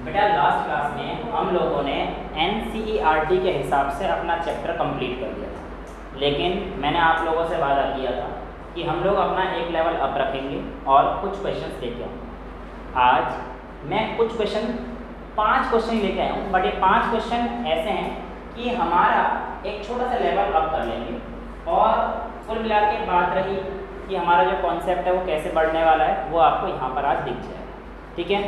बेटा last class में हम लोगों ने NCERT के हिसाब से अपना चैप्टर कंप्लीट कर दिया था, लेकिन मैंने आप लोगों से वादा किया था कि हम लोग अपना एक लेवल अप रखेंगे और कुछ क्वेश्चंस लेके आऊँगा। आज मैं कुछ क्वेश्चन 5 क्वेश्चन लेके आया हूँ, बट ये 5 क्वेश्चन ऐसे हैं कि हमारा एक छोटा सा लेवल अप कर लेंगे और कुल मिला के बात रही कि हमारा जो कॉन्सेप्ट है वो कैसे बढ़ने वाला है वो आपको यहाँ पर आज दिख जाएगा। ठीक है,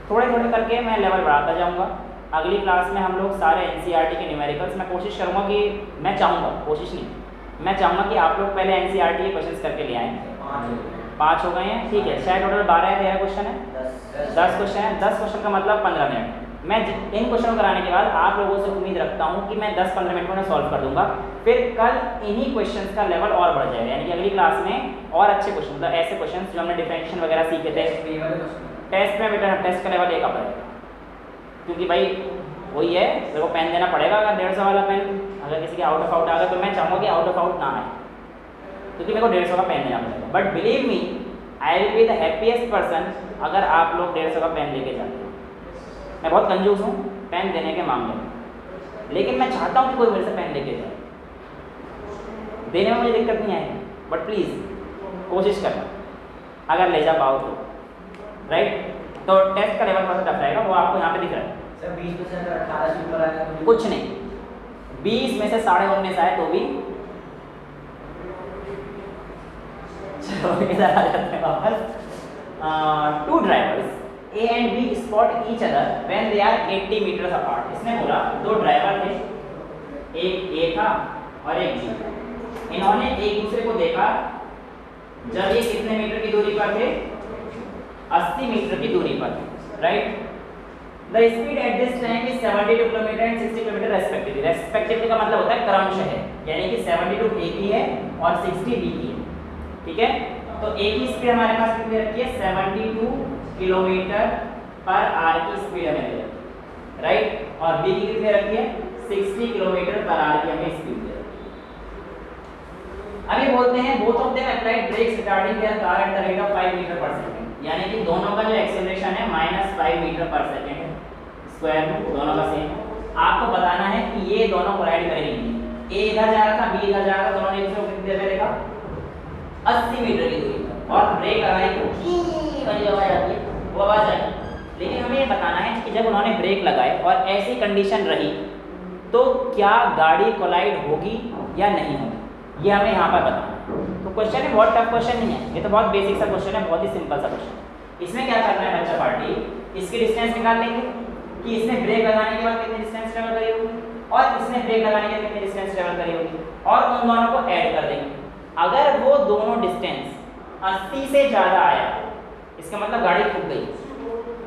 थोड़े थोड़े करके मैं लेवल बढ़ाता जाऊँगा। अगली क्लास में हम लोग सारे NCERT के न्यूमेरिकल्स मैं कोशिश करूँगा कि मैं चाहूँगा कि आप लोग पहले NCERT के क्वेश्चंस करके ले आएँ। 5 हो गए हैं, ठीक है। शायद टोटल 12 या 13 क्वेश्चन है, 10 क्वेश्चन है। 10 क्वेश्चन का मतलब 15 मिनट। मैं इन क्वेश्चन कराने के बाद आप लोगों से उम्मीद रखता हूँ कि मैं 10-15 मिनट में सॉल्व कर दूंगा। फिर कल इन्हीं क्वेश्चंस का लेवल और बढ़ जाएगा, यानी कि अगली क्लास में और अच्छे क्वेश्चन, मतलब ऐसे क्वेश्चन जो हमने डिफरेंशिएशन वगैरह सीखे थे टेस्ट में, बेटा टेस्ट का लेवल 1 अप रहेगा, क्योंकि भाई वही है, मेरे को पेन देना पड़ेगा। अगर 150 वाला पेन अगर किसी के आउट ऑफ आउट आ गया तो मैं चाहूँगा कि आउट ऑफ आउट ना आए, क्योंकि मेरे को 150 का पेन देना पड़ेगा। But believe me, I will be the happiest person अगर आप लोग 150 का पेन लेके जाते हैं। मैं बहुत कंजूस हूँ पेन देने के मामले में, लेकिन मैं चाहता हूँ कि कोई मेरे से पेन लेके जाए। देने में मुझे दिक्कत नहीं आएगी, बट प्लीज़ कोशिश करना अगर ले जा पाओ तो, राइट। तो टेस्ट का लेवल थोड़ा सा टफ रहेगा, वो आपको यहाँ पे दिख रहा है। सर 20% अगर 18 से ऊपर आएगा तो कुछ नहीं, 20 में से 19.5 आए तो भी चलो इधर आ जाते हैं वापस। 2 drivers A and B spot each other when they are 80 meters apart। इसने बोला 2 ड्राइवर थे, एक A था और एक B था। इन्होंने एक दूसरे को देखा जब ये कितने मीटर की दूरी पर थे, 80 मीटर की दूरी पर थे, right. The speed at this time is 72 kilometre and 60 kilometre respectively. Respectively का मतलब होता है क्रमशः, यानी कि 72 A की है और 60 B की है, ठीक है। तो A की स्पीड हमारे पास कितनी रखी है, 72 किलोमीटर पर आवर की स्पीड हमें दे रखी है, राइट। और B की कितनी रखी है, 60 किलोमीटर पर आवर की हमें स्पीड दे रखी है। अभी बोलते हैं both of them applied brakes retarding their car at the rate of 5 metre per second, यानी कि दोनों का जो एक्सेलरेशन है -5 मीटर पर सेकंड है, स्क्वायर में दोनों का सेम है। आपको बताना है कि ये दोनों कोलाइड करेंगे। A इधर जा रहा था, B इधर जा रहा था, दोनों ने एक दूसरे को कितनी देर में देखा, 80 मीटर की दूरी पर, और ब्रेक लगाई तो वाली आवाज आती है, वो आवाज आई। लेकिन हमें ये बताना है कि जब उन्होंने ब्रेक लगाए और ऐसी कंडीशन रही तो क्या गाड़ी कोलाइड होगी या नहीं होगी, ये हमें यहाँ पर बताना है। तो क्वेश्चन है, बहुत टफ क्वेश्चन नहीं है, ये तो बहुत बेसिक सा क्वेश्चन है, बहुत ही सिंपल सा क्वेश्चन। इसमें क्या करना है बच्चा पार्टी, इसकी डिस्टेंस निकाल लेंगे कि इसने ब्रेक लगाने के बाद कितनी डिस्टेंस ट्रेवल करी होगी और इसने ब्रेक लगाने के बाद कितनी डिस्टेंस ट्रेवल करी होगी, और उन दोनों को ऐड कर देंगे। अगर वो दोनों डिस्टेंस 80 से ज़्यादा आया, इसका मतलब गाड़ी रुक गई,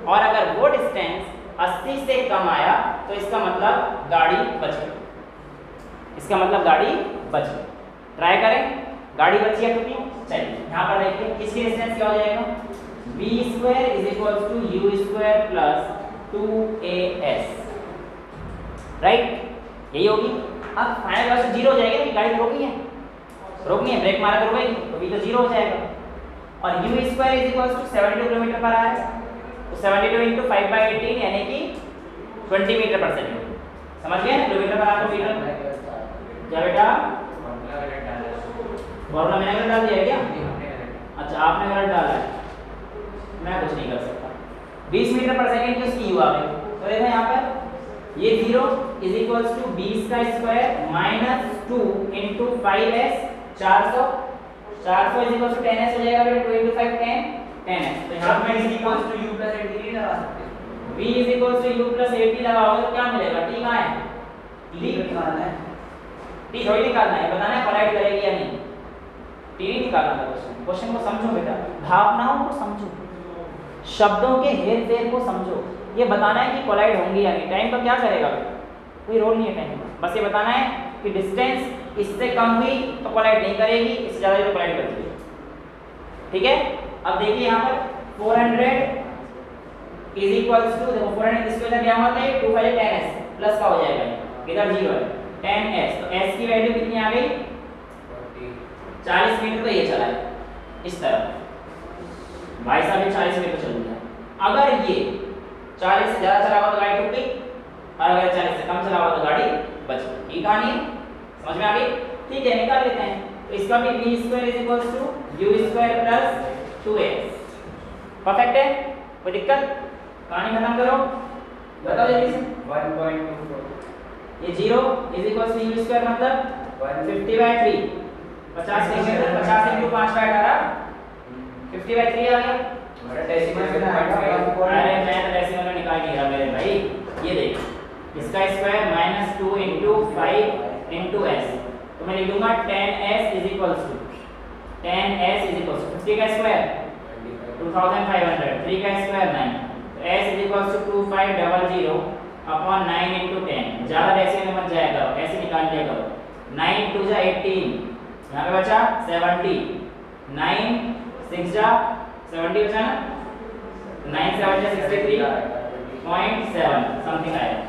और अगर वो डिस्टेंस 80 से कम आया तो इसका मतलब गाड़ी बच गई, इसका मतलब गाड़ी बच गई। ट्राई करें, गाड़ी बची है कितनी, चलिए यहाँ पर देखिए इसकी डिस्टेंस क्या हो जाएगा, b² = u² + 2as, राइट, यही होगी। अब फाइनल वैल्यू 0 हो जाएगी कि गाड़ी रोकी है, रोकनी है, ब्रेक मारा तो रुकेगी, तो भी तो 0 हो जाएगा। और u² = 72 किलोमीटर पर आवर है, तो 72 × 5/18 यानी कि 20 मीटर पर सेकंड। समझ गए ना, किलोमीटर पर आवर मीटर क्या बेटा, फॉर्मूला मैंने गलत डाल दिया है क्या? अच्छा आपने गलत डाला है, मैं कुछ नहीं कर सकता। 20 मीटर पर सेकंड की उसकी u आ गई, तो देखो यहाँ पर ये 0 = b² - 2 × 5s 400 = 10s हो जाएगा, 2 × 5 10s। तो यहाँ पे b = u + 80 लगा सकते हैं। b = u + 80 लगाओगे तो क्या मिलेगा, t कहाँ है, t निकालना है, t थोड़ी निकालना है, बताना है कोलाइड करेगी या नहीं, t नहीं निकालना था। क्वेश्चन को समझो बेटा, भावनाओं को समझो, शब्दों के हेर फेर को समझो। ये बताना है कि कोलाइड होंगी या नहीं। टाइम का क्या करेगा, कोई रोल नहीं है टाइम का, बस ये बताना है कि डिस्टेंस इससे कम हुई तो कोलाइड नहीं करेगी, इससे ज़्यादा तो कोलाइड करती है, ठीक है। अब देखिए यहाँ पर 400 = देखो 400 इसके इधर क्या होता है, 2 × 10s प्लस का हो जाएगा, इधर 0 है, 10s, तो s की वैल्यू कितनी आ गई, 40 मीटर। तो ये चला है इस तरह, भाई साहब ये 40 मीटर चल गया। अगर ये 40 से ज़्यादा चला हुआ तो गाड़ी ठुक गई, और अगर 40 से कम चला हुआ तो गाड़ी बच गई। ये कहानी है, समझ में आ गई? ठीक है, निकाल लेते हैं। तो इसका भी v square is equal to u square plus 2x। Perfect है, कोई दिक्कत? कहानी खत्म करो, बताओ जल्दी से। 1.24 ये 0 is equal to u square मतलब 50/3, 50 लेंगे तो 50 × 5/18 50/3 आ गया। हमारा डेसिमल में अरे मैं तो डेसिमल में निकाल नहीं रहा मेरे भाई, ये देख इसका स्क्वायर -2 × 5 × s, तो मैं लिख दूंगा 10s इज इक्वल टू 50 का स्क्वायर 2500, 3 का स्क्वायर 9, तो s is equal to 2500 upon 9 × 10। ज़्यादा डेसिमल में मत जाएगा, ऐसे निकाल लिया करो। 9 × 2 = 18, यहाँ पे बचा 70, 9 6 = 70 बचा ना, 9 7 = 63.7 समथिंग आएगा,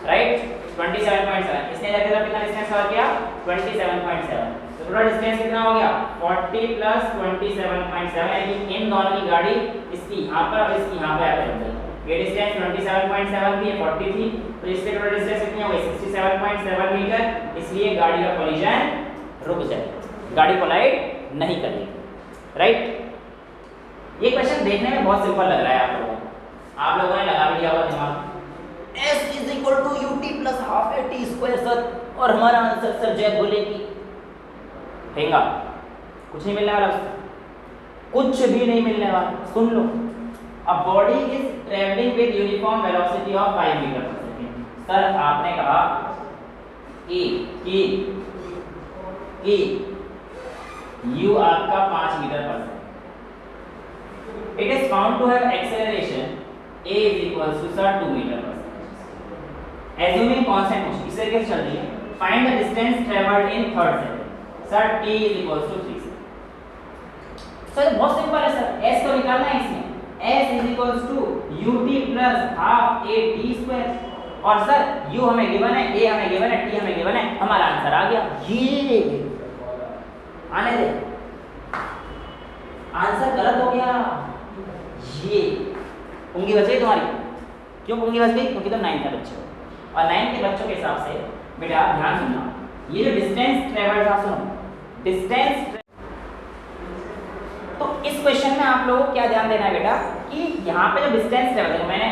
राइट? 27.7। इसने जाके कितना डिस्टेंस कवर किया? 27.7। तो टोटल डिस्टेंस कितना हो गया? 40 + 27.7, यानी इन दोनों की गाड़ी इसकी यहाँ पर और इसकी यहाँ पे आकर रुक गई। ये डिस्टेंस 27.7 थी, 40 थी, तो इसके टोटल डिस्टेंस कितनी हो गई? 67.7 मीटर। इसलिए गाड़ी का कोलिजन रुक जाए, गाड़ी कोलाइड नहीं करेगी, राइट? ये क्वेश्चन देखने में बहुत सिंपल लग रहा है आप लोगों को, आप लोगों ने लगा भी दिया होगा दिमाग, s = ut + ½ at² सर, और हमारा आंसर सर जय भोले की हेंगा। कुछ नहीं मिलने वाला उससे, कुछ भी नहीं मिलने वाला। सुन लो, a body is travelling with uniform velocity of 5 metre per second. Sir आपने कहा कि u आपका 5 metre per second, it is found to have acceleration a is equals to sir 2 metre per second, assuming constant motion। इस तरीके से चल रही है। find the distance traveled in third second, sir t is equals to 3 second। Sir बहुत simple है sir, s को निकालना है इसमें, s is equals to ut plus half a t square, और सर u हमें गिवन है, a हमें गिवन है, t हमें गिवन है, हमारा आंसर आ गया। ये आने दे, आंसर गलत हो गया। ये उंगली बच गई तुम्हारी, क्यों उंगली बच गई? क्योंकि तुम 9th के बच्चे हो, और 9th के बच्चों के हिसाब से बेटा ध्यान सुनना, ये जो डिस्टेंस ट्रेवल्ड था, सुनो डिस्टेंस। तो इस क्वेश्चन में आप लोगों को क्या ध्यान देना है बेटा कि यहाँ पे जो डिस्टेंस ट्रेवल है, मैंने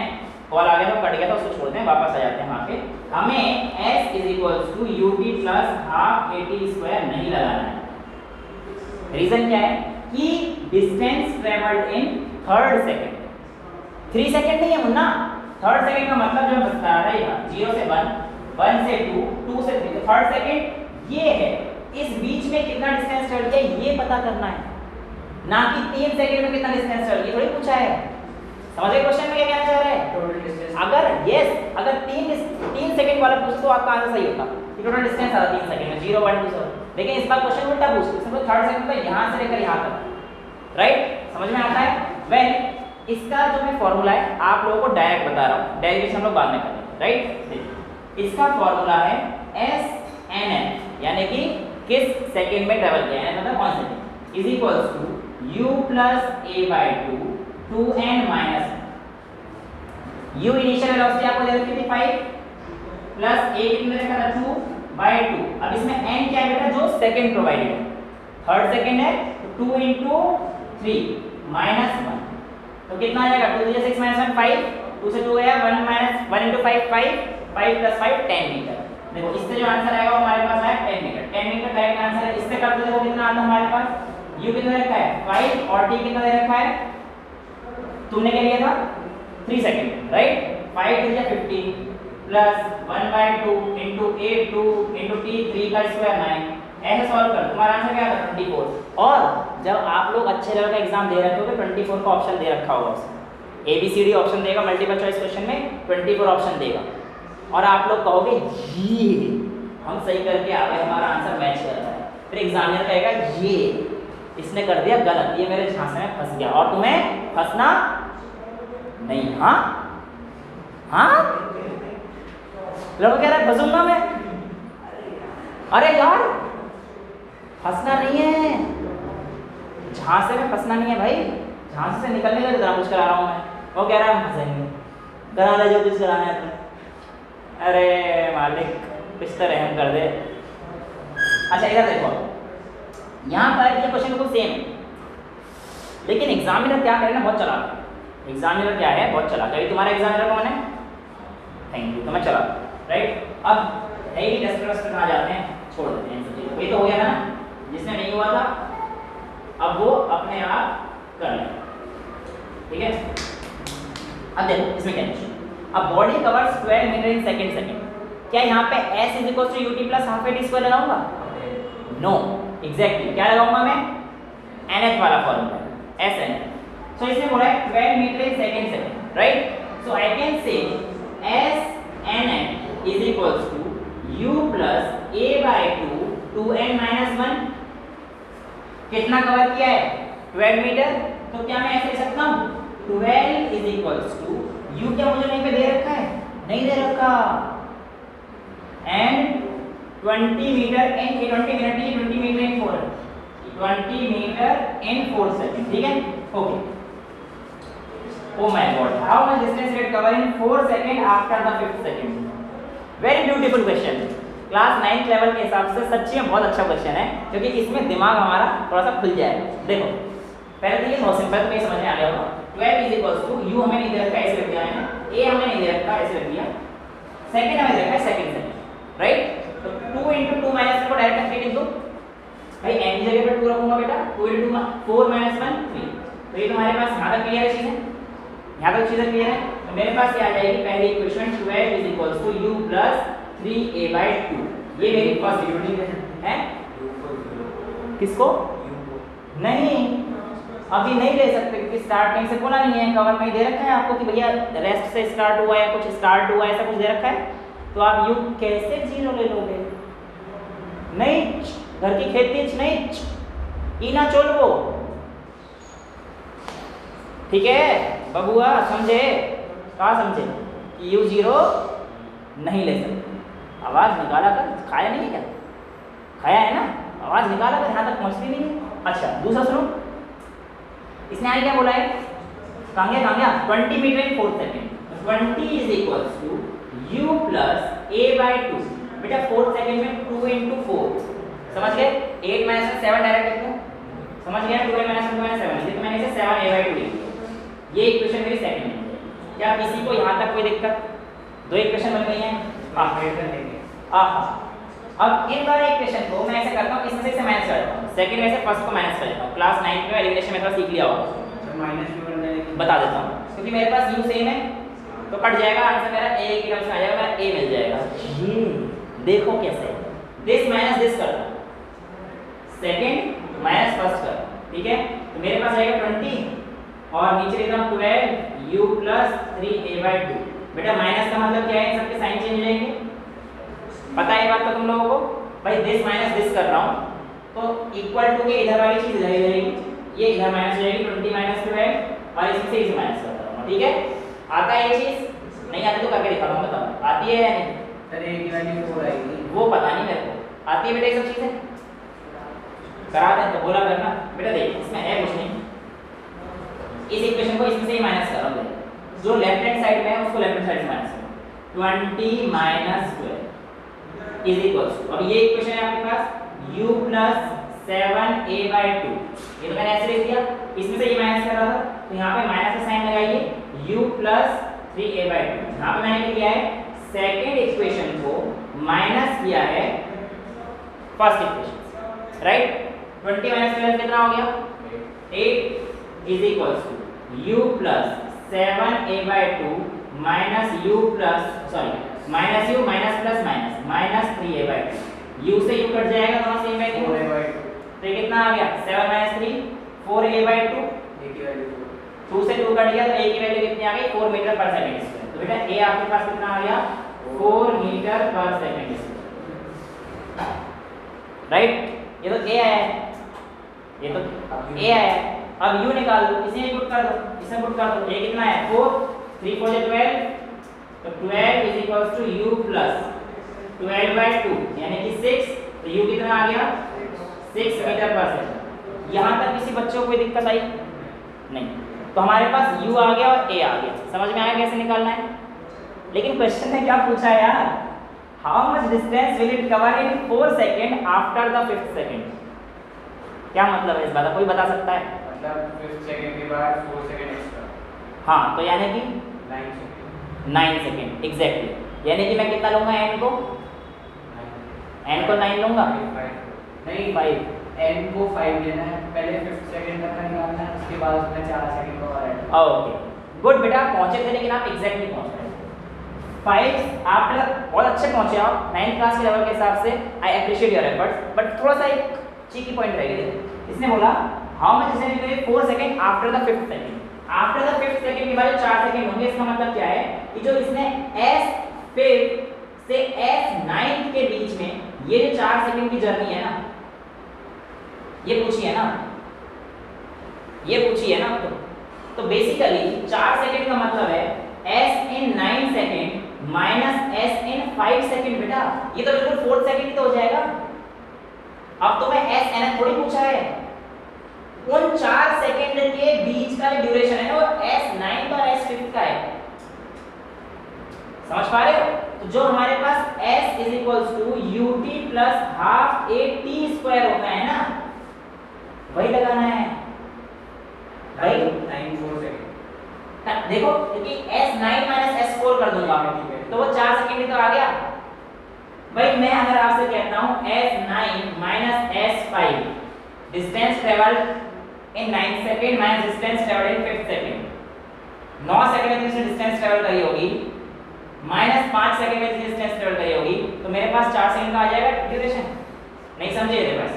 कॉल आ गया तो कट गया था, उसको छोड़ते हैं, वापस आ जाते हैं वहाँ पे। हमें s = ut + ½ at² नहीं लगाना है। रीजन क्या है कि distance travelled in third second, 3 second नहीं है मुन्ना, थर्ड सेकंड का मतलब जो बता रहेगा 0 से 1, 1 से 2, 2 से 3, तो थर्ड सेकंड ये है। इस बीच में कितना डिस्टेंस ट्रेवल किया ये पता करना है, ना कि 3 सेकंड में कितना डिस्टेंस ट्रेवल किया। थोड़ी पूछा है, समझे क्वेश्चन में क्या कहना चाह रहा है? टोटल डिस्टेंस अगर यस, अगर 3 सेकंड वाला पूछ तो आपका आंसर सही होता कि टोटल डिस्टेंस आता 3 सेकंड में 0 1 2 7। लेकिन इस बार क्वेश्चन उल्टा पूछ, इसमें थर्ड सेकंड तो यहां से लेकर यहां तक, राइट? समझ में आता है? वेल इसका जो मैं फार्मूला है आप लोगों को डायरेक्ट बता रहा हूं, डेरिवेशन हम लोग बाद में करेंगे, राइट? देखिए इसका फार्मूला है SNN, यानी कि किस सेकंड में ट्रैवल किया है, मतलब कौन second, is equals to u + a/2 2n - 1। u initial velocity आपको दे रखी थी 5 प्लस a कितने रखा था 2/2। अब इसमें n क्या है बेटा, जो सेकंड प्रोवाइडेड है, थर्ड सेकंड है, तो 2 × 3 -1, तो कितना आ जाएगा? 2 × 6 - 1 5, 2 से 2 गया, 1 × 5 5 5 + 5 10 मीटर। देखो इससे जो आंसर आएगा वो हमारे पास आया 10 मीटर, 10 मीटर करेक्ट आंसर है। इससे कर दो, देखो कितना आता है हमारे पास, u कितना रखा है 5 और t कितना दे रखा है, तुमने क्या लिया था 3 second, right? 5 × 15 plus 1/2 × a2 × t 3 का स्क्वायर 9। ऐसे सॉल्व कर, तुम्हारा आंसर क्या आता है 24। और जब आप लोग अच्छे लेवल का एग्जाम दे रहे होगे 24 का ऑप्शन दे रखा होगा उसमें, ABCD ऑप्शन देगा, मल्टीपल चॉइस क्वेश्चन में 24 ऑप्शन देगा, और आप लोग कहोगे ये हम सही करके आ गए, हमारा आंसर मैच कर रहा है। फिर एग्जामिनर कहेगा ये इसने कर दिया गलत, ये मेरे झांसे में फंस गया, और तुम्हें फंसना नहीं। हाँ हाँ, लड़का कह रहा है फंसूंगा मैं, अरे यार फंसना नहीं है, झांसे में फंसना नहीं है भाई, झांसे से निकलने का जरा कुछ करा रहा हूं मैं, वो कह रहा है हम फंसेंगे। करा ले जो कुछ कराना है तुम्हें। अरे मालिक कुछ तो रहम कर दे। अच्छा इधर देखो, यहाँ पर ये क्वेश्चन बिल्कुल सेम है, लेकिन एग्जामिनर क्या करे ना, बहुत चलाक है। एग्जामिनर क्या है, बहुत चलाक है। तुम्हारा एग्जामिनर कौन है? थैंक यू, तो मैं चला राइट। अब है ही टेस्ट कहाँ जाते हैं, छोड़ देते हैं इन सब चीज़ों को। ये तो हो गया ना, जिसने नहीं हुआ था अब वो अपने आप कर ले, ठीक है। अब देखो इसमें क्या क्वेश्चन, अब body covers 12 metre in second. क्या यहाँ पे s is equal to ut plus half a t square लगाऊंगा? नो, एग्जैक्टली क्या लगाऊंगा मैं? nth वाला फॉर्मूला sn। सो इसमें बोला है 12 metre in second, right. So I can say sn is equal to u plus a by 2 2n minus 1। कितना cover किया है? 12 मीटर। तो क्या मैं ऐसे लिख सकता हूँ 12 इज इक्वल टू u, क्या मुझे नहीं पे दे रखा है? नहीं दे रखा। And 20 metre in 20 metre in 4 20 metre in 4 second, ठीक है। Okay, oh my God, how much distance will cover in 4 second after the 5th second? Very beautiful question. Class 9th level के हिसाब से सच्ची में बहुत अच्छा क्वेश्चन है, क्योंकि इसमें दिमाग हमारा थोड़ा सा खुल जाएगा। देखो पहले तो ये बहुत सिंपल, तो ये समझ में आ गया होगा। 12 इज इक्वल टू u हमें नहीं दे रखा है, ऐसे रख दिया है, a हमें नहीं दे रखा है, ऐसे रख दिया, सेकंड हमें दे रखा है सेकंड, राइट। तो 2 * 2 - 1 को डायरेक्ट करके लिख दो भाई, n की जगह पर 2 रखूंगा बेटा, 2 * 2 4 - 1 3। तो ये तुम्हारे पास यहाँ तक क्लियर है चीजें, यहाँ तक चीजें क्लियर है। तो मेरे पास ये आ जाएगी पहली equation 12 is equal to u plus 3a/2। ये मेरी फर्स्ट इक्वेशन है। किसको? नहीं, अभी नहीं ले सकते क्योंकि स्टार्टिंग से बोला नहीं है, कवर में दे रखा है आपको कि भैया रेस्ट से स्टार्ट हुआ या कुछ स्टार्ट हुआ, ऐसा कुछ दे रखा है। तो आप यू कैसे 0 ले लोगे? नहीं, घर की खेती नहीं, इना चोलबो, ठीक है बबुआ, समझे? कहा समझे कि यू 0 नहीं ले सकते। आवाज निकाला कर, खाया नहीं है क्या? खाया है ना, आवाज निकाला कर, यहाँ तक मछली नहीं है। अच्छा दूसरा सुनो, इसने आगे क्या बोला है? कांग्या 20 metre in 4 second. 20 is equal to u plus a/2। बेटा 4 सेकंड में 2 * 4, समझ गए? 8 - 7 डायरेक्ट लिख दो, समझ गया? 2 - 2 - 7, ये तो मैंने इसे 7a/2 लिख दिया। ये इक्वेशन मेरी सेकंड है। क्या किसी को यहाँ तक कोई दिक्कत? 2 इक्वेशन बन गई हैं। अब इन दोनों इक्वेशन को मैं ऐसे करता हूँ, इसमें से इसे माइनस कर देता हूँ, सेकंड में से फर्स्ट को माइनस कर देता हूँ। क्लास 9 में एलिमिनेशन मेथड सीख लिया होगा, बता देता हूँ, क्योंकि मेरे पास u सेम है तो कट जाएगा, आंसर मेरा a की टर्म्स में आ जाएगा, मेरा a मिल जाएगा। ये देखो कैसे, दिस माइनस दिस कर दो, सेकंड माइनस फर्स्ट कर, ठीक है। तो मेरे पास आएगा 20 और नीचे लिख रहा हूँ 12 u प्लस 3a/2। बेटा माइनस का मतलब क्या है? सबके साइन चेंज हो जाएंगे, पता है बात तो तुम लोगों को? भाई दिस माइनस दिस कर रहा हूँ तो इक्वल टू के इधर वाली चीज इधर रहेगी, ये इधर माइनस हो जाएगी 20 - 12 और इसमें से इसे माइनस कर रहा हूँ, ठीक है। आता है ये चीज? नहीं आती तो करके दिखा रहा हूँ, बताओ आती है या नहीं? सर a की वैल्यू 4 आएगी, वो पता नहीं मेरे को, आती है बेटा ये सब चीजें? करा दें तो बोला करना बेटा। देख इसमें है कुछ नहीं, इस इक्वेशन को इसमें से ही माइनस कर रहा हूँ, जो लेफ्ट हैंड साइड में है उसको लेफ्ट हैंड साइड से माइनस करो। 20 - 12 इज इक्वल टू, अब ये इक्वेशन है आपके पास u प्लस 7a/2, ये तो मैंने ऐसे लिख दिया, इसमें से ये माइनस कर रहा था तो यहाँ पे माइनस का साइन लगाइए, u प्लस 3a/2। यहाँ पे मैंने किया है सेकेंड इक्वेशन को माइनस किया है फर्स्ट इक्वेशन, राइट। 20 - 12 कितना हो गया? 8 is equal to u plus 7a/2 minus u plus minus u minus plus minus minus 3a/2। u से u कट जाएगा, दोनों सेम वैल्यू, 4a/2, तो ये कितना आ गया? 7 - 3 4a/2। a की वैल्यू 2 से 2 कट गया तो a की वैल्यू कितनी आ गई? 4 मीटर पर सेकंड स्क्वायर। तो बेटा a आपके पास कितना आ गया? 4 metre per second square, right. ये तो a आया है, ये तो a आया है। अब u निकाल दो, इसे पुट कर दो, इसे पुट कर दो। a कितना है? 4, 3 4 12, तो 12 is equals to u plus 12/2 यानी कि 6। तो u कितना आ गया? 6 मीटर पर सेकंड। यहाँ तक किसी बच्चों को कोई दिक्कत आई? नहीं। तो हमारे पास u आ गया और a आ गया। समझ में आया कैसे निकालना है? लेकिन क्वेश्चन में क्या पूछा है यार, how much distance will it cover in 4 second after the 5th second. क्या मतलब है इस बात का, कोई बता सकता है? मतलब 5th सेकंड के बाद 4 सेकंड एक्स्ट्रा। हाँ, तो यानी कि 9 सेकंड। 9 second exactly. यानी कि मैं कितना लूंगा n को? n को 9 लूंगा, नहीं 5। n को 5 लेना है, पहले 5th सेकंड तक का निकालना है, उसके बाद उसमें 4 सेकंड का और ऐड। ओके गुड बेटा, पहुंचे थे लेकिन आप एग्जैक्टली पहुंच गए। 5 आफ्टर, बहुत अच्छे पहुंचे आप 9th क्लास के लेवल के हिसाब से। I appreciate your efforts, but थोड़ा सा एक चीकी पॉइंट रह गया। इसने बोला how much distance will 4 second after the 5th second. After the 5th second के बाद 4 सेकंड होंगे। इसका मतलब क्या है कि जो इसने S5 से S9 के बीच में ये जो 4 सेकंड की जर्नी है ना, ये पूछी है ना, ये पूछी है ना, तो बेसिकली 4 सेकंड का मतलब है S in 9 second minus S in 5 second. बेटा ये तो बिल्कुल 4 सेकंड ही तो हो जाएगा। अब तो मैं S n थोड़ी पूछा है, उन 4 सेकंड के बीच का जो ड्यूरेशन है वो S9 और S5 का है। समझ पा रहे हो? तो जो हमारे पास S is equals to ut plus half a t square होता है ना, वही लगाना है भाई। 9 4 सेकंड देखो क्योंकि S9 माइनस S4 कर दूंगा तो वो 4 सेकंड ही तो आ गया भाई। मैं अगर आपसे कहता हूं S9 minus S5 distance travelled in 9 second minus distance travelled in 5th second. 9 second में जिसने डिस्टेंस ट्रेवल करी होगी माइनस 5 सेकंड में जिसने डिस्टेंस ट्रेवल करी होगी, तो मेरे पास 4 सेकंड का आ जाएगा ड्यूरेशन। नहीं समझे? मेरे पास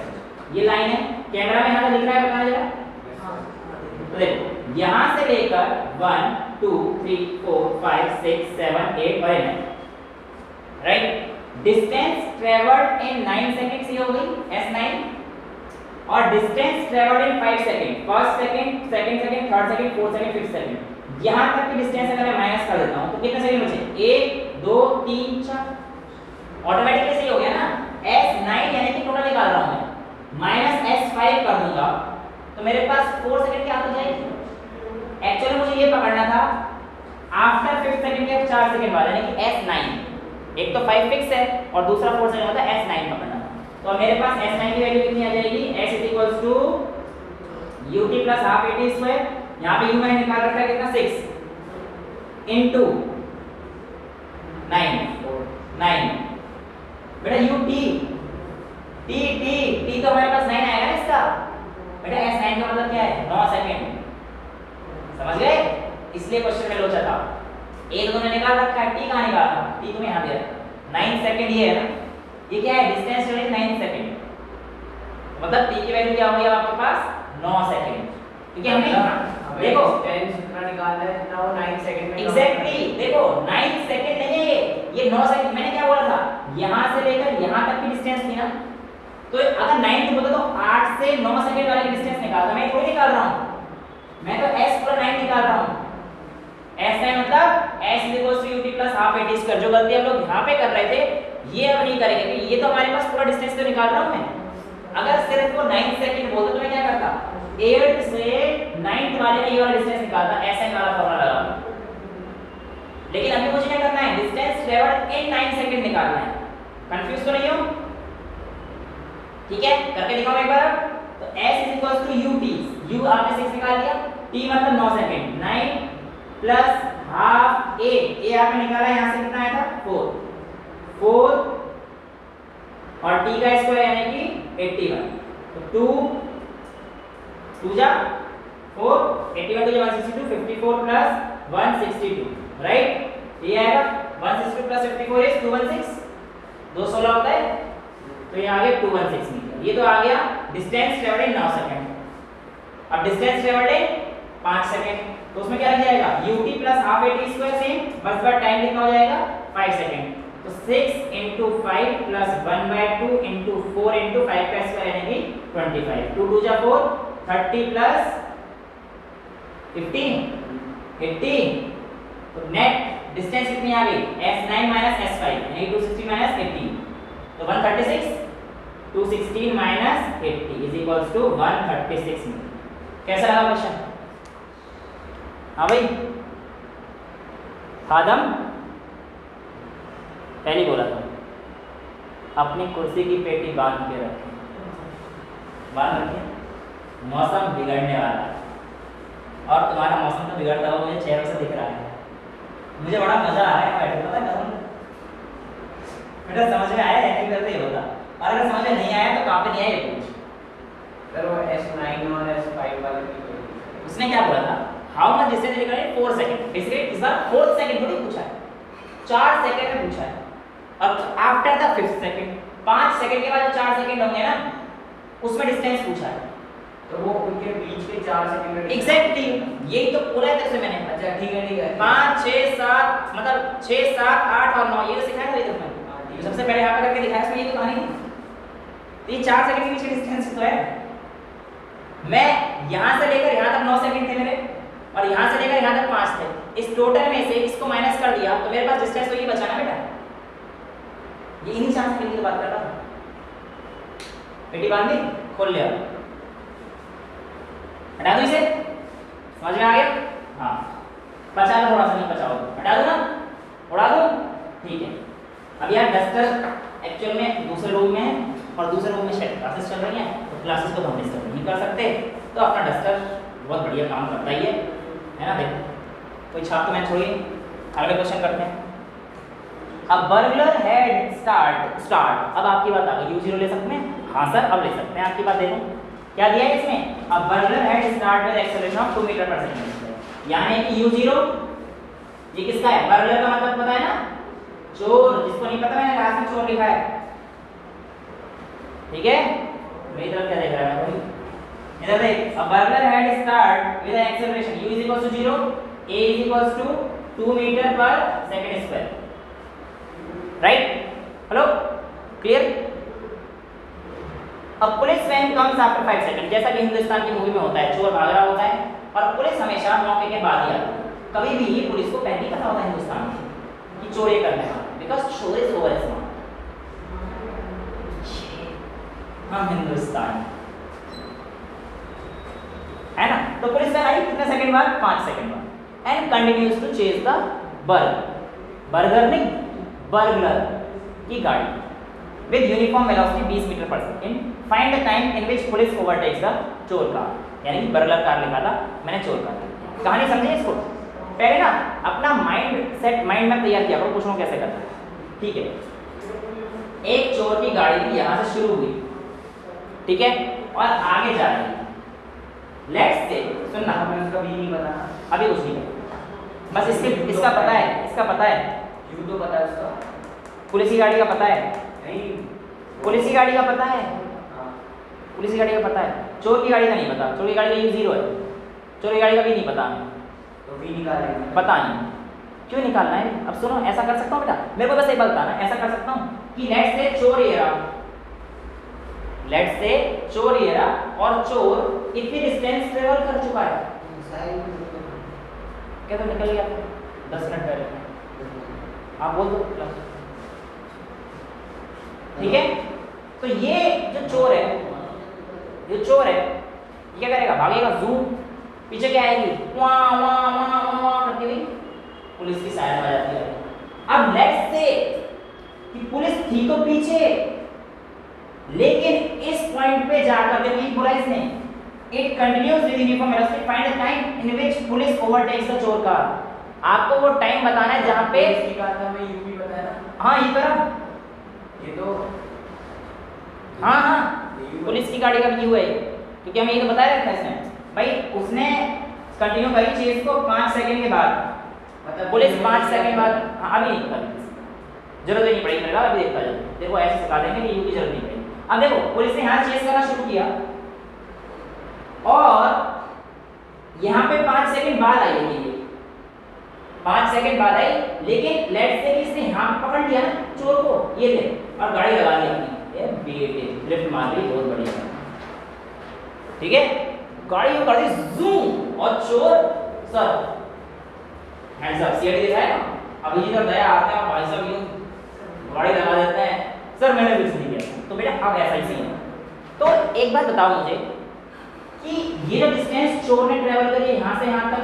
ये लाइन है, कैमरा में यहां पे दिख रहा है, बताना जरा। तो देखो यहां से लेकर 1 2 3 4 5 6 7 8 और 9, right. Distance travelled in 9 seconds ये हो गई S9, और distance travelled in 5 second, first second, second second, third second, fourth second, fifth second. यहां तक की डिस्टेंस अगर मैं माइनस कर देता हूं तो कितने सेकंड बचे? 1 2 3 4। ऑटोमेटिकली सही हो गया ना। S9 यानी कि टोटल निकाल रहा हूं मैं, माइनस S5 कर दूंगा तो मेरे पास 4 सेकंड क्या हो जाएगी। एक्चुअली मुझे ये पकड़ना था आफ्टर 5th सेकंड के 4 सेकंड बाद, यानी कि S9। एक तो 5 फिक्स है और दूसरा 4 सेकंड होता है, S9 पकड़ना था। तो अब मेरे पास S9 की वैल्यू कितनी आ जाएगी? S is equals to ut plus half at square. यहां पे u मैंने निकाल रखा है कितना? 6 इनटू 9 बेटा ut t तो हमारे पास 9 आएगा ना इसका। बेटा S9 का मतलब क्या है? 9 सेकंड। समझ गए? इसलिए क्वेश्चन में लोचा था। ए तो तुमने निकाल रखा है, t कहां निकाला था? t तुम्हें यहां दिया 9 सेकंड ये है ना, ये क्या है? डिस्टेंस जो है 9 सेकंड, मतलब t की वैल्यू क्या होगी आपके पास? 9 सेकंड। क्योंकि हमने देखो डिस्टेंस इतना निकालना है जितना वो 9 सेकंड में एग्जैक्टली देखो 9 सेकंड नहीं है ये 9 सेकंड। मैंने क्या बोला था? यहां से लेकर यहां तक की डिस्टेंस थी ना, तो अगर 9 तो बोलता तो 8 से 9 सेकंड वाले की डिस्टेंस निकालता। मैं थोड़ी निकाल रहा हूं, मैं तो s पूरा 9 निकाल रहा हूं। S9 मतलब s is equal to ut plus half at square. जो गलती हम लोग यहां पे कर रहे थे ये अब नहीं करेंगे, क्योंकि ये तो हमारे पास पूरा डिस्टेंस तो निकाल रहा हूं मैं। अगर सिर्फ वो 9 सेकंड बोलता तो मैं क्या करता? 8 से 9th वाले का ये वाला डिस्टेंस निकालता, Sn वाला फॉर्मूला लगाता। लेकिन अभी मुझे क्या करना है? डिस्टेंस ट्रेवल्ड इन 9 सेकंड निकालना है। कंफ्यूज तो नहीं हो? ठीक है, करके दिखाओ एक बार। तो s is equal to ut, u आपने 6 निकाल लिया, t मतलब 9 second, 9 plus half a, a आपने निकाला, यहां से कितना आया था? 4 और t का स्क्वायर यानी कि 81। तो 2 जा 4, 81 तो 162, 54 प्लस 162, राइट। ये आएगा 162 प्लस 54 इज 216, 216 होता है, तो ये आ गया 216 मीटर। ये तो आ गया डिस्टेंस ट्रेवल्ड इन 9 सेकंड। अब डिस्टेंस ट्रेवल्ड इन 5 सेकंड, तो उसमें क्या लग जाएगा? ut plus half at square same, बस बार टाइम कितना हो जाएगा? 5 सेकंड। तो 6 into 5 plus 1/2 into 4 into 5 का स्क्वायर यानी कि 25। 2 2 जा 4, 30 plus 15 80। तो नेट डिस्टेंस कितनी आ गई? S9 माइनस S5 यानी 260 माइनस 80, तो 136। 216 minus 80 is equals to 136 metre. कैसा लगा क्वेश्चन? हाँ भाई, खादम पहले बोला था अपनी कुर्सी की पेटी बांध के रखें, बांध रखें, मौसम बिगड़ने वाला है। और तुम्हारा मौसम तो बिगड़ता हुआ मुझे चेहरों से दिख रहा है। मुझे बड़ा मजा आ रहा है बैठे, पता है बेटा, समझ में आया है करते ही होता, और अगर समझ में नहीं आया तो कहाँ पे नहीं आया ये पूछ। सर वो S9 और S5 वाले की उसने क्या बोला था, how much distance required 4 second. Basically इस बार 4 सेकंड थोड़ी पूछा है, 4 सेकंड में पूछा है। अब after the 5th second, 5 second के बाद जो 4 सेकंड होंगे ना उसमें डिस्टेंस पूछा है। तो वो उनके बीच के 4 सेकंड का एग्जैक्टली यही तो पूरा तरह से मैंने। अच्छा ठीक है 5 6 7 मतलब 6 7 8 और 9 ये तो सिखाया था ये तो मैंने सबसे पहले यहाँ पे करके दिखाया, इसमें ये तो कहानी थी। ये 4 सेकंड के बीच की डिस्टेंस तो है। मैं यहाँ से लेकर यहाँ तक 9 सेकंड थे मेरे, और यहाँ से लेकर यहाँ तक 5 थे। इस टोटल में से इसको माइनस कर दिया तो मेरे पास डिस्टेंस तो ये बचा ना बेटा, ये इन्हीं 4 सेकंड की बात कर रहा हूँ। पेटी बांध दी, खोल लिया, हटा दो इसे, समझ में आ गया? हाँ, बचा लो थोड़ा सा, नहीं बचाओ हटा दो ना, उड़ा दो, ठीक है। अब यार डस्टर एक्चुअल में दूसरे रूम में है और दूसरे रूम में शायद क्लासेस चल रही हैं, तो क्लासेस को हम डिस्टर्ब नहीं कर सकते, तो अपना डस्टर बहुत बढ़िया काम करता ही है ना। देखो कोई छाप तो मैं छोड़िए, अगले क्वेश्चन करते हैं। अब बर्गलर हैड स्टार्ट, अब आपकी बात आ गई, U0 ले सकते हैं? हाँ सर अब ले सकते हैं, आपकी बात देखो क्या दिया है इसमें। अब burglar had start with acceleration of 2 metre per second, यानी कि U0 ये किसका है? बर्गलर का मतलब पता है ना, चोर। जिसको नहीं पता मैंने लास्ट में चोर लिखा है, ठीक है। मेरी तरफ क्या देख रहा है भाई, इधर देख। अब burglar had start with acceleration U = 0, A = 2 metre per second square, right? Hello clear? अब police van comes after 5 second, जैसा कि हिंदुस्तान की मूवी में होता है, चोर भाग रहा होता है और पुलिस हमेशा मौके के बाद ही आती है। कभी भी पुलिस को पहले नहीं पता होता हिंदुस्तान में कि चोरी करने का, बिकॉज चोर इज ओवर स्मार्ट। हम हिंदुस्तान है ना। तो पुलिस वैन आई कितने सेकंड बाद? 5 सेकंड बाद। And continues to chase the burger नहीं, बर्गलर की गाड़ी with uniform velocity 20 metre per second. Find the time in which police overtakes the चोर कार, यानी कि बर्गलर कार लिखा था, मैंने चोर कार। कहानी समझे इसको? पहले ना अपना माइंड में तैयार किया करो, पूछूं कैसे करना है, ठीक है। एक चोर की गाड़ी भी यहाँ से शुरू हुई, ठीक है, और आगे जा रही है। लेट्स से सुनना, हमें उसका भी नहीं पता, अभी कुछ नहीं पता, बस इसका पता है, इसका पता है, क्यों तो पता है उसका, पुलिस की गाड़ी का पता है, नहीं पुलिस की गाड़ी का पता है, हाँ। पुलिस की गाड़ी का पता है, चोर की गाड़ी का नहीं पता। चोर की गाड़ी का U0 है, चोर की गाड़ी का भी नहीं पता हमें, तो भी निकालेंगे, पता नहीं क्यों निकालना है। अब सुनो, ऐसा कर सकता हूँ बेटा, मेरे को बस एक बात बताना, ऐसा कर सकता हूँ कि लेट्स से चोर ये रहा, लेट्स से चोर ये रहा और चोर इतनी डिस्टेंस ट्रेवल कर चुका है, क्या तो निकल गया 10 मिनट पहले, आप बोल दो, ठीक है। तो ये जो चोर है, ये चोर है, ये क्या करेगा? भागेगा, जूम, पीछे क्या आएगी, वहाँ वहाँ वहाँ वहाँ करती हुई पुलिस की साइड आ जाती है। अब लेट्स से कि पुलिस थी तो पीछे, लेकिन इस पॉइंट पे जाकर देखो ये बोला इसने, it continues with uniform velocity, find the time in which police overtakes the चोर कार। आपको वो टाइम बताना है जहाँ पे पुलिस की कार का मैं यूपी बताया, हाँ ये तरफ, ये तो हाँ हाँ पुलिस की गाड़ी का व्यू है, क्योंकि हमें ये तो बताया रहता है इसमें भाई। उसने कंटिन्यू करी चीज को 5 सेकंड के बाद, मतलब पुलिस 5 सेकंड बाद, हाँ अभी नहीं पता, जरूरत ही नहीं पड़ेगी मेरे, अभी देखता जाओ, देखो ऐसे सिखा देंगे कि यू की जरूरत नहीं पड़ेगी। अब देखो पुलिस ने यहाँ चेस करना शुरू किया और यहाँ पे 5 सेकंड बाद आई है, ये 5 सेकंड बाद आई, लेकिन लेट्स से कि इसने यहाँ पकड़ लिया ना चोर को, ये ले, और गाड़ी लगा दी अपनी, ये बीएटी लिफ्ट मार ली, बहुत बढ़िया, ठीक है। गाड़ी को कर दी जूम और चोर सर हैंड्स अप, सीआईडी दिखाया ना, अभी इधर दया आते हैं भाई साहब यूं गाड़ी लगा देते हैं, सर मैंने कुछ नहीं किया। तो बेटा अब ऐसा ही सीन है। तो एक बात बताओ मुझे कि ये जो डिस्टेंस चोर ने ट्रेवल करी यहाँ से यहाँ तक,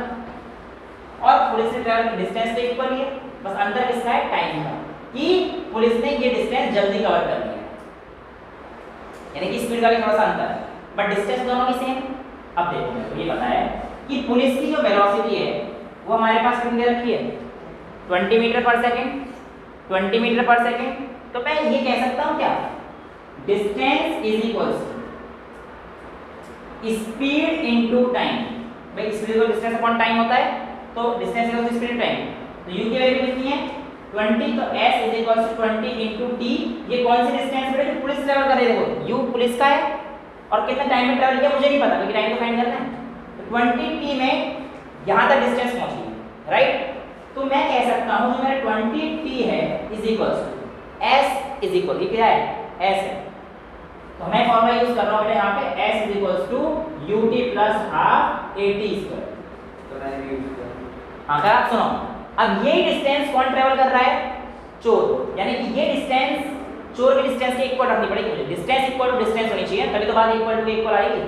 और पुलिस ने ट्रैवल की डिस्टेंस तो इक्वल ही है, बस अंतर किसका है, टाइम का, कि पुलिस ने ये डिस्टेंस जल्दी कवर कर लिया, यानी कि स्पीड का भी थोड़ा सा अंतर है, बट डिस्टेंस दोनों की सेम। अब देखो मेरे को ये पता है कि पुलिस की जो वेलोसिटी है वो हमारे पास कितनी दे रखी है, 20 मीटर पर सेकेंड, 20 मीटर पर सेकेंड। तो मैं ये कह सकता हूँ क्या, distance is equal speed into time. भाई स्पीड को डिस्टेंस अपॉन टाइम होता है, तो distance equal to speed time. तो u की वैल्यू कितनी है 20, तो s is equal to 20 into t। ये कौन सी डिस्टेंस है, पुलिस ट्रैवल कर रही है, देखो u पुलिस का है और कितने टाइम में ट्रैवल किया मुझे नहीं पता, क्योंकि टाइम तो फाइंड करना है। तो 20t में यहां तक डिस्टेंस पहुंची है, राइट। तो मैं कह सकता हूं जो मेरा 20t है is equal to s is equal, ये क्या है, s है। तो मैं फॉर्मूला यूज कर रहा हूं बेटा यहां पे, s is equal to ut plus half at square. तो मैंने यूज किया। हां क्या, सुनो, अब ये डिस्टेंस कौन ट्रैवल कर रहा है, चोर, यानी कि ये डिस्टेंस चोर की डिस्टेंस के इक्वल रखनी पड़ेगी मुझे, डिस्टेंस इक्वल टू डिस्टेंस होनी चाहिए, तभी तो बात इक्वल टू इक्वल आएगी,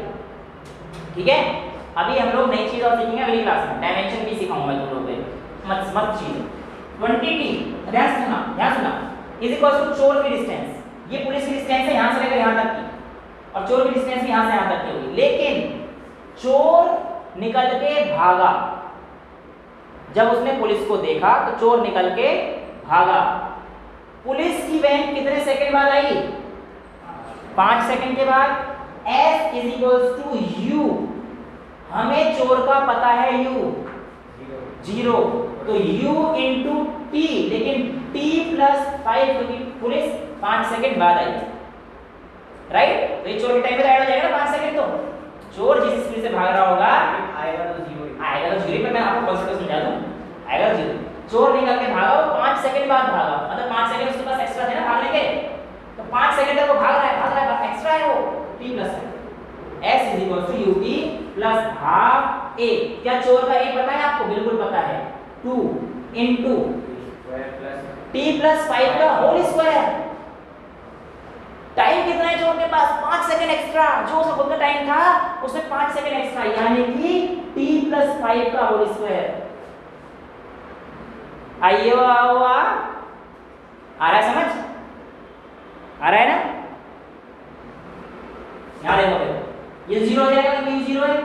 ठीक है। अभी हम लोग नई चीज और सीखेंगे अगली क्लास में, डायमेंशन भी सिखाऊंगा मैं तुम लोगों को, मत चीज 20t, ध्यान सुना इज इक्वल टू चोर की डिस्टेंस, ये पुलिस की डिस्टेंस है यहां से लेकर यहां तक की, और चोर की डिस्टेंस भी यहां से यहां तक की होगी। लेकिन चोर निकल के भागा, जब उसने पुलिस को देखा तो चोर निकल के भागा। पुलिस की वैन कितने सेकंड बाद आई, 5 सेकंड के बाद। s is equals to u, हमें चोर का पता है u 0, तो u इंटू t, लेकिन t प्लस 5 क्योंकि पुलिस 5 सेकंड बाद आई, राइट। तो ये चोर के टाइम पे ऐड हो जाएगा ना 5 सेकंड, तो चोर जिस स्पीड से भाग रहा होगा आएगा तो 0, आएगा तो 0 पे, मैं आपको कॉन्सेप्ट समझा दूं, आएगा 0। चोर निकल के भागा, वो 5 सेकंड बाद भागा, मतलब 5 सेकंड उसके पास एक्स्ट्रा थे ना भागने के, तो 5 सेकंड तक वो भाग रहा है, एक्स्ट्रा है वो t प्लस है। s is equal to ut plus half a। क्या चोर का a पता है आपको, बिल्कुल पता है, 2 इनटू t प्लस 5 का होल स्क्वायर। टाइम कितना है चोर के पास, 5 सेकंड एक्स्ट्रा, जो उसका खुद का टाइम था उसमें 5 सेकंड एक्स्ट्रा, यानी कि t प्लस 5 का होल स्क्वायर। आइए आ रहा है समझ, आ रहा है ना, यहां देखो ये 0 हो जाएगा क्योंकि 0 है,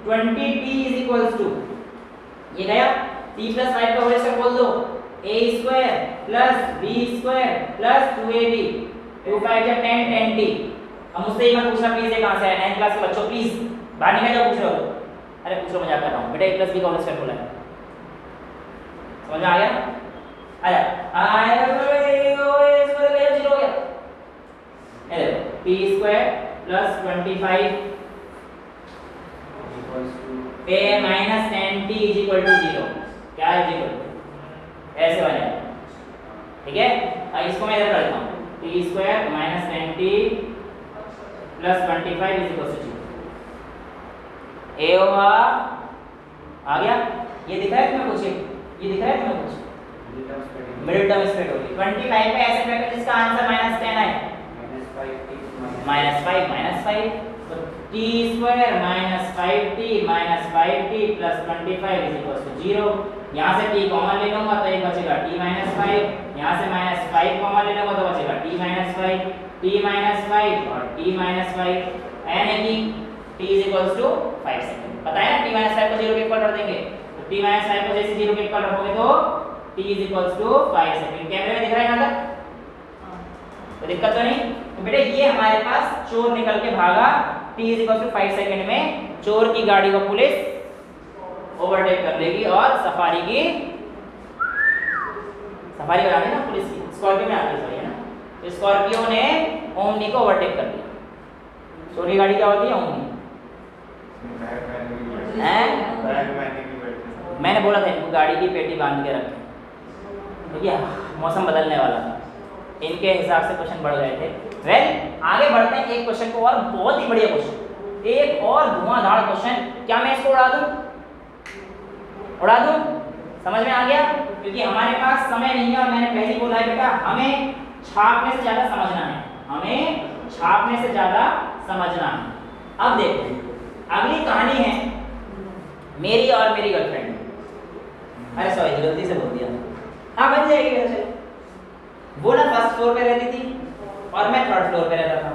20t इज इक्वल्स टू, ये गया t प्लस 5 का होल स्क्वायर बोल दो, a square plus b square plus 2ab, 2 5 जा 10, 10t। अब मुझसे ये मत पूछना प्लीज ये कहां से आया, 9th क्लास के बच्चों प्लीज बाहर निकल जाओ, पूछ रहे हो, अरे पूछ लो, मजाक कर रहा हूं बेटा, a प्लस b का होल स्क्वायर बोला है, समझ में आ गया, आया आया, जीरो हो गया, ये देखो p square plus 25 a minus 10t is equal to 0, क्या है इज इक्वल टू, ऐसे बनेगा, ठीक है। अब इसको मैं इधर कर देता हूँ, t square minus 10t plus 25 is equal to 0, a हुआ, आ गया, ये दिख रहा है तुम्हें कुछ, ये दिख रहा है तुम्हें कुछ, मिडिल टर्म स्प्रेड होगी 25 पे ऐसे फैक्टर जिसका आंसर -10 है, -5 तो t square minus 5t plus 25 is equal to 0। यहाँ से t कॉमन ले लूंगा तो एक बचेगा t -5, यहाँ से -5 कॉमन ले लूंगा तो बचेगा t -5 और t -5, यानी कि t is equal to 5 second. पता है ना, t -5 को 0 के इक्वल कर देंगे, तो t -5 को जैसे 0 के इक्वल रखोगे तो t is equal to 5 second. कैमरे में दिख रहा है यहाँ तक, तो दिक्कत तो नहीं। तो बेटे ये हमारे पास चोर निकल के भागा, t is equal to 5 second में चोर की गाड़ी को पुलिस ओवरटेक कर लेगी और सफारी बना दी ना पुलिस की, स्कॉर्पियो में आती है ना, तो स्कॉर्पियो ने ओमनी को ओवरटेक कर दिया। चोर की गाड़ी क्या होती है, ओमनी, मैंने बोला था इनको गाड़ी की पेटी बांध के रखें, क्योंकि मौसम बदलने वाला था, इनके हिसाब से क्वेश्चन बढ़ गए थे। वेल आगे बढ़ते हैं, एक क्वेश्चन को और, बहुत ही बढ़िया क्वेश्चन, एक और धुआंधार क्वेश्चन, क्या मैं इसको उड़ा दूं, समझ में आ गया, क्योंकि हमारे पास समय नहीं है और मैंने पहले ही बोला है बेटा हमें छापने से ज्यादा समझना है, अब देखो अगली कहानी है मेरी और मेरी गर्लफ्रेंड, अरे सॉरी गलती से बोल दिया। हाँ बन जाएगी वैसे। वो ना फर्स्ट फ्लोर पे रहती थी और मैं थर्ड फ्लोर पे रहता था।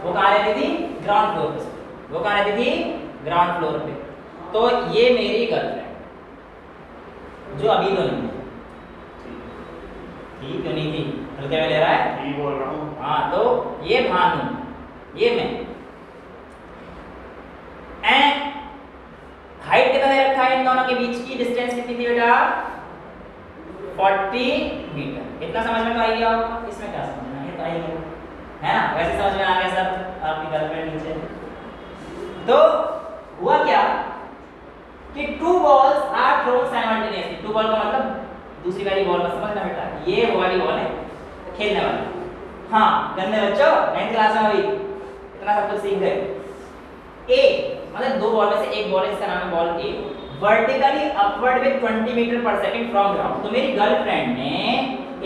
वो कहाँ रहती थी? ग्राउंड फ्लोर पे। वो कहाँ रहती थी? ग्राउंड फ्लोर पे। तो ये मेरी गर्लफ्रेंड जो अभी तो नहीं है। ठीक क्यों नहीं थी? हल्के में ले रहा है? ठीक बोल रहा हूँ। हाँ तो ये भानु, ये मैं। एंड हाइट कितना दे रखा है इन दोनों के बीच की? डिस्टेंस कितनी थी बेटा? 40 मीटर। इतना समझ में तो आ गया होगा। इसमें क्या समझना है? तो आइए है ना, वैसे समझ में आ गया सब। आपकी गर्लफ्रेंड नीचे। तो हुआ क्या कि two balls are thrown simultaneously. Two ball का मतलब दूसरी वाली बॉल का समझना बेटा, ये वो वाली बॉल है खेलने वाली। हाँ गंदे बच्चों 9th क्लास में अभी इतना सब कुछ सीख गए। ए मतलब दो बॉल में से एक बॉल है, इसका नाम है ball A, vertically upward with 20 metre per second from ground. तो मेरी गर्लफ्रेंड ने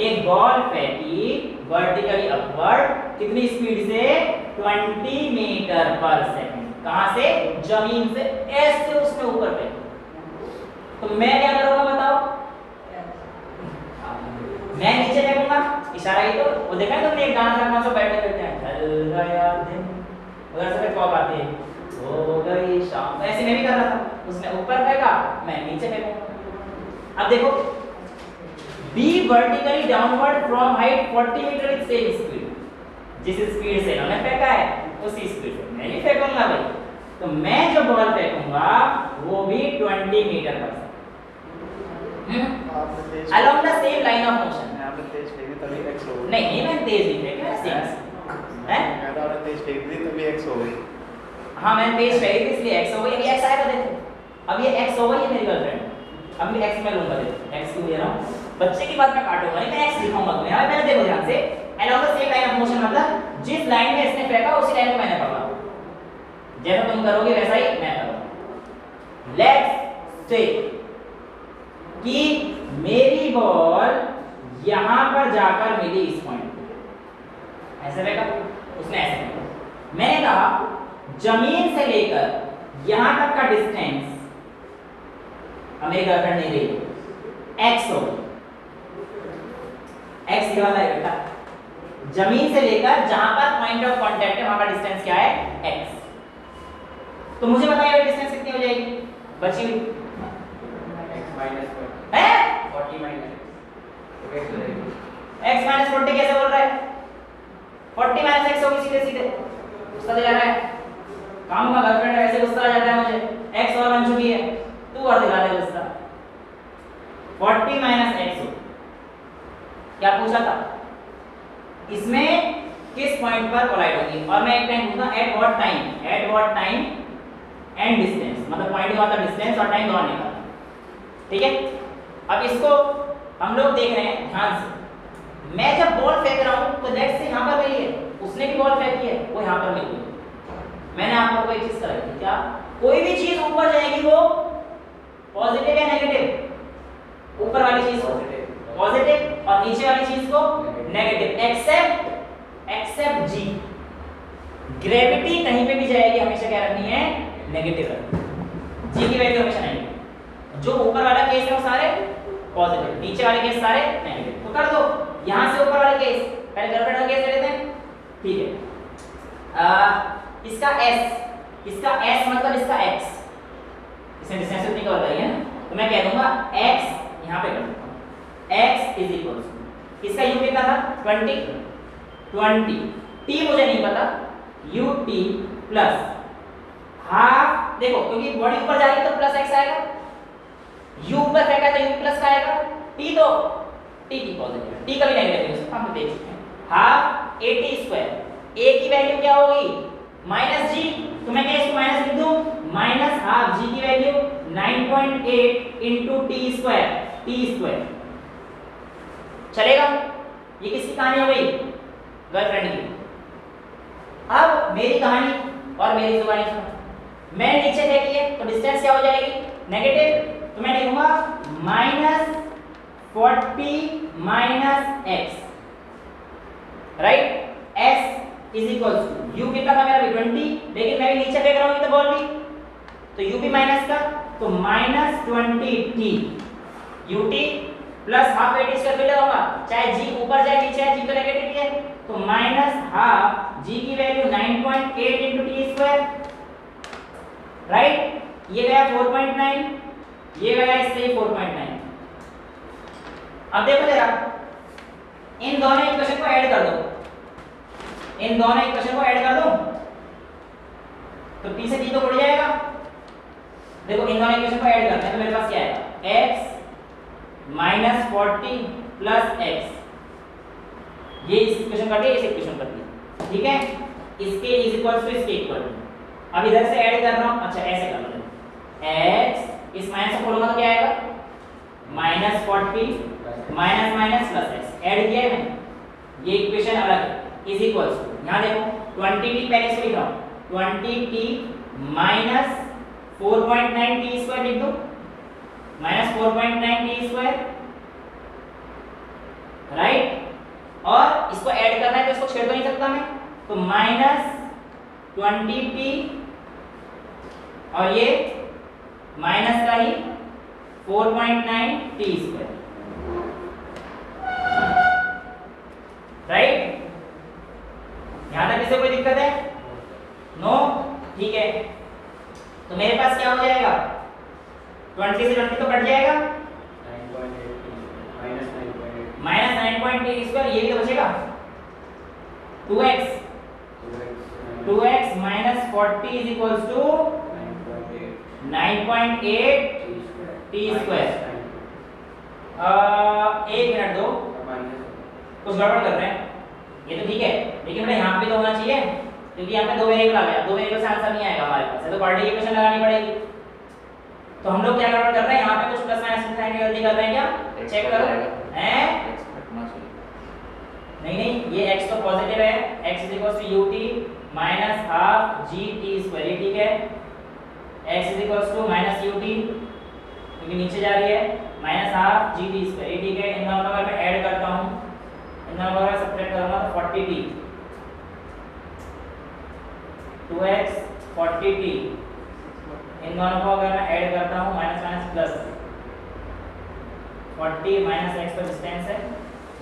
एक बॉल फेंकी वर्टिकली अपवर्ड, कितनी स्पीड से? 20 मीटर पर सेकंड। कहां से? जमीन से। ऐसे उसने ऊपर फेंकी। तो मैं क्या करूंगा बताओ? मैं नीचे फेंकूंगा, इशारा ही तो। वो देखा है तुमने एक गाना था कौन सा बैठे करते हैं, ढल गया दिन, उधर से फॉग आती है, हो गई शाम। ऐसे मैं भी कर रहा था। उसने ऊपर फेंका, मैं नीचे फेंकूंगा। अब देखो, B vertically downward from height 40 metre with same speed. जिस स्पीड से उन्होंने फेंका है उसी स्पीड से मैं भी फेंकूंगा भाई। तो मैं जो बॉल फेंकूंगा वो भी 20 metre per second along the same line of motion। आपने तेज फेंकी तभी x हो गई। नहीं मैं तेज नहीं फेंकी, मैं सेम है। मैं तो आपने तेज फेंक दी तभी x हो गई। हाँ मैंने तेज फेंकी थी इसलिए x हो गई। अभी x आएगा देखो, अब ये x हो गई है मेरी गर्लफ्रेंड। अब मैं x में लूंगा, देखो x क्यों ले रहा हूं? बच्चे की बात मैं काटूंगा नहीं, मैं x लिखूंगा तुम्हें। अब पहले देखो ध्यान से, along the same line of motion मतलब जिस लाइन में इसने फेंका उसी लाइन को मैंने पकड़ा। जैसा तुम करोगे वैसा ही मैं करूंगा। लेट्स से कि मेरी बॉल यहां पर जाकर मिली इस पॉइंट पे, ऐसे फेंका, उसने ऐसे फेंका। मैंने कहा जमीन से लेकर यहां तक का डिस्टेंस, अब मेरी गर्लफ्रेंड नहीं रही, x हो, x ये वाला है बेटा। जमीन से लेकर जहां पर पॉइंट ऑफ कांटेक्ट है वहां का डिस्टेंस क्या है? x। तो मुझे बताइए डिस्टेंस कितनी हो जाएगी बची हुई? x माइनस है 40 माइनस तो x हो जाएगी। x माइनस 40 कैसे बोल रहा है? 40 माइनस x होगी सीधे सीधे। गुस्सा तो जा रहा है, काम का गर्लफ्रेंड है ऐसे गुस्सा आ जाता है मुझे। x और बन चुकी है, तू और दिखा दे गुस्सा। 40 माइनस x हो, क्या पूछा था? इसमें किस पॉइंट पर कोलाइड होगी? और मैं एक टाइम पूछूंगा at what time, at what time and distance, मतलब पॉइंट का मतलब डिस्टेंस और टाइम दोनों निकालना। ठीक है, अब इसको हम लोग देख रहे हैं ध्यान से। मैं जब बॉल फेंक रहा हूं तो लेट्स से यहां पर मिली है, उसने भी बॉल फेंकी है, वो यहां पर मिली है। मैंने आप लोगों को एक चीज कराई थी, क्या कोई भी चीज ऊपर जाएगी वो पॉजिटिव या नेगेटिव? ऊपर वाली चीज को पॉजिटिव और नीचे वाली चीज को नेगेटिव, एक्सेप्ट जी। ग्रेविटी कहीं पे भी जाएगी हमेशा क्या रखनी है? नेगेटिव रखनी। जी की वैल्यू हमेशा नेगेटिव। जो ऊपर वाला केस है वो सारे पॉजिटिव, नीचे वाले केस सारे नेगेटिव। तो कर दो यहां से ऊपर वाला केस, पहले गर्लफ्रेंड का केस ले लेते हैं। ठीक है, इसका s, इसका s मतलब इसका x, इसमें डिस्टेंस उतनी कवर करी है ना, तो मैं कह दूंगा x यहां पे कर दूंगा x इज इक्वल टू, इसका u कितना था? 20 t मुझे नहीं पता, ut प्लस हाफ। देखो क्योंकि बॉडी ऊपर जा रही है तो प्लस x आएगा, u ऊपर फेंका तो u प्लस का आएगा, t तो t की पॉजिटिव, t का भी नेगेटिव है, हम देख सकते हैं। हाफ at स्क्वायर, a की वैल्यू क्या होगी? माइनस g, तो मैं क्या इसको माइनस लिख दूं? माइनस हाफ g की वैल्यू 9.8 इनटू t स्क्वायर, चलेगा? ये किसकी कहानी हो गई? गर्लफ्रेंड की। अब मेरी कहानी और मेरी जुबानी सुनो। मैं नीचे फेंकी है तो डिस्टेंस क्या हो जाएगी? नेगेटिव, तो मैं लिखूंगा -40 minus x, right? s is equal to u कितना था मेरा? 20, लेकिन मैं भी नीचे फेंक रहा हूं तो बॉल भी, तो u भी माइनस का तो -20t ut plus half at square फिर लगाऊंगा, चाहे g ऊपर जाए नीचे आए, g तो नेगेटिव ही है, तो माइनस हाफ g की value 9.8 into t square, right. ये गया 4.9, ये गया इससे 4.9। अब देखो जरा इन दोनों इक्वेशन को ऐड कर दो, इन दोनों इक्वेशन को ऐड कर दो तो t से t तो उड़ जाएगा। देखो इन दोनों इक्वेशन को ऐड करते हैं तो मेरे पास क्या आएगा, x माइनस 40 प्लस x, ये इस इक्वेशन काट दिया, इस इक्वेशन काट दिया, ठीक है। इसके इज इक्वल टू इसके इक्वल, अब इधर से ऐड कर रहा हूं, अच्छा ऐसे कर लो, x इस माइनस से खोलूंगा तो क्या आएगा, -40 minus minus plus x, add किया है मैंने, ये इक्वेशन अलग है, इज इक्वल टू यहां देखो 20t पहले से लिख रहा हूं, 20t माइनस 4.9 t स्क्वायर लिख दो, -4.9 t स्क्वायर, राइट। और इसको ऐड करना है तो इसको छेड़ तो नहीं सकता मैं, तो -20t और ये माइनस का ही 4.9 t स्क्वायर, राइट। यहां तक किसी कोई दिक्कत है? नो, ठीक है। तो मेरे पास क्या हो जाएगा, 20 से 20 तो कट जाएगा, माइनस 9.8 स्क्वायर, ये भी तो बचेगा 2x minus 40 is equals to 9.8 t square. एक मिनट दो, कुछ गड़बड़ कर रहे हैं, ये तो ठीक है, लेकिन बेटा यहाँ पे तो होना चाहिए, क्योंकि यहाँ पे दो वेरिएबल आ गया, दो वेरिएबल से आंसर नहीं आएगा हमारे पास, तो क्वाड्रेटिक इक्वेशन लगानी पड़ेगी। तो हम लोग क्या गड़बड़ कर रहे हैं, यहाँ पे कुछ प्लस माइनस लिखने की गलती कर रहे हैं क्या, चेक करो, हैं? नहीं नहीं, ये x तो पॉजिटिव है, x is equal to ut minus half gt square, ये ठीक है, x is equal to minus ut क्योंकि नीचे जा रही है, माइनस हाफ gt स्क्वायर, ये ठीक है। इन दोनों को मैं ऐड करता हूँ, इन दोनों को मैं सब्ट्रैक्ट करूंगा तो 40t, 2x 40t, इन दोनों को अगर मैं ऐड करता हूँ minus minus plus 40 minus x का डिस्टेंस है,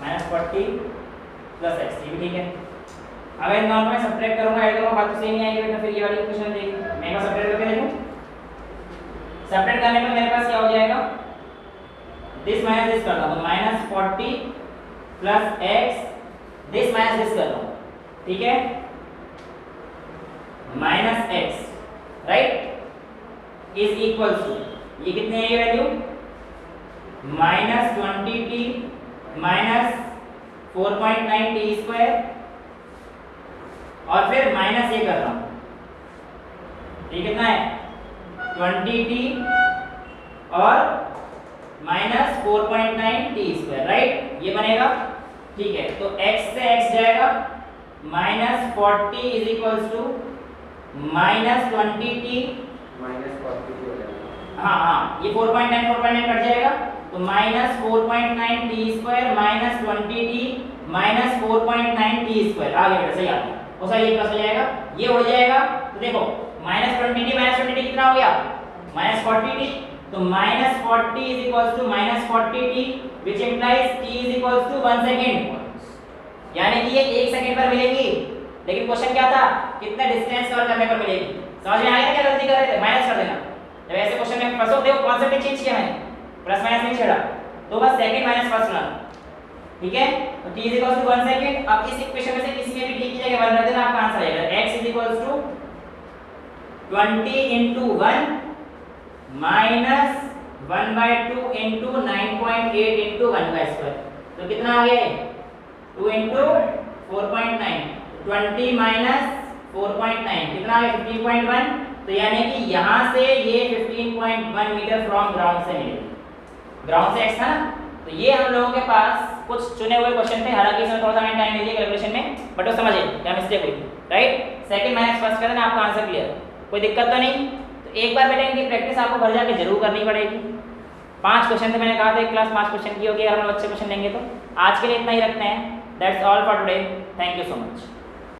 माइनस 40 प्लस x, ये भी ठीक है। अगर इन दोनों में सब्ट्रैक्ट करूंगा, ऐड करूंगा, बात तो सही नहीं आएगी बेटा, फिर ये वाली इक्वेशन देखिए, मैं एक बार सब्ट्रैक्ट करके देखूं, सब्ट्रैक्ट करने पर मेरे पास क्या हो जाएगा, दिस माइनस दिस कर दूंगा, minus 40 plus x, this minus this कर दूंगा, ठीक है, minus x, right, is equal to, ये कितने है ये value, -20t minus 4.9 t square, और फिर माइनस ये कर रहा हूं, ये कितना है 20t और माइनस 4.9 t स्क्वायर, राइट, ये बनेगा, ठीक है। तो x से x जाएगा, -40 इज इक्वल्स टू -20t, हाँ हाँ, ये 4.9 कट जाएगा, तो -4.9 t square minus 20t minus 4.9 t square, आ गया बेटा, सही आ गया, और सही ये प्लस हो जाएगा, ये उड़ जाएगा, तो देखो -20t कितना हो गया, -40t, तो -40 is equals to -40t which implies t is equals to 1 second, यानी कि ये 1 सेकंड पर मिलेगी, लेकिन क्वेश्चन क्या था, कितना डिस्टेंस कवर करने पर मिलेगी। समझ में आया क्या गलती कर रहे थे, माइनस कर देना, जब ऐसे क्वेश्चन में फंसो, देखो कॉन्सेप्ट चेंज किया मैंने, प्लस माइनस नहीं छेड़ा, तो बस सेकंड माइनस फर्स्ट रन, ठीक है। तो t is equals to 1 second, अब इस इक्वेशन में से किसी में भी t की जगह 1 रख देना, आपका आंसर आएगा, x is equals to 20 into 1 minus 1/2 into 9.8 into 1 का स्क्वायर, तो कितना आ गया, 2 into 4.9, 20 minus 4.9 कितना आ गया, 15.1, तो यानी कि यहाँ से ये 15.1 मीटर फ्रॉम ग्राउंड से मिलेगी, ग्राउंड से x था ना, तो ये हम लोगों के पास कुछ चुने हुए क्वेश्चन थे, हालांकि इसमें थोड़ा सा मैंने टाइम ले लिया कैलकुलेशन में, बट वो समझिए क्या मिस्टेक हुई, राइट। सेकंड माइनस फर्स्ट कर देना, आपका आंसर क्लियर, कोई दिक्कत तो नहीं। तो एक बार बेटा इनकी प्रैक्टिस आपको घर जाके जरूर करनी पड़ेगी, 5 क्वेश्चन थे, मैंने कहा था एक क्लास 5 क्वेश्चन की होगी, अगर हम अच्छे क्वेश्चन लेंगे तो। आज के लिए इतना ही रखते हैं, that's all for today, thank you so much.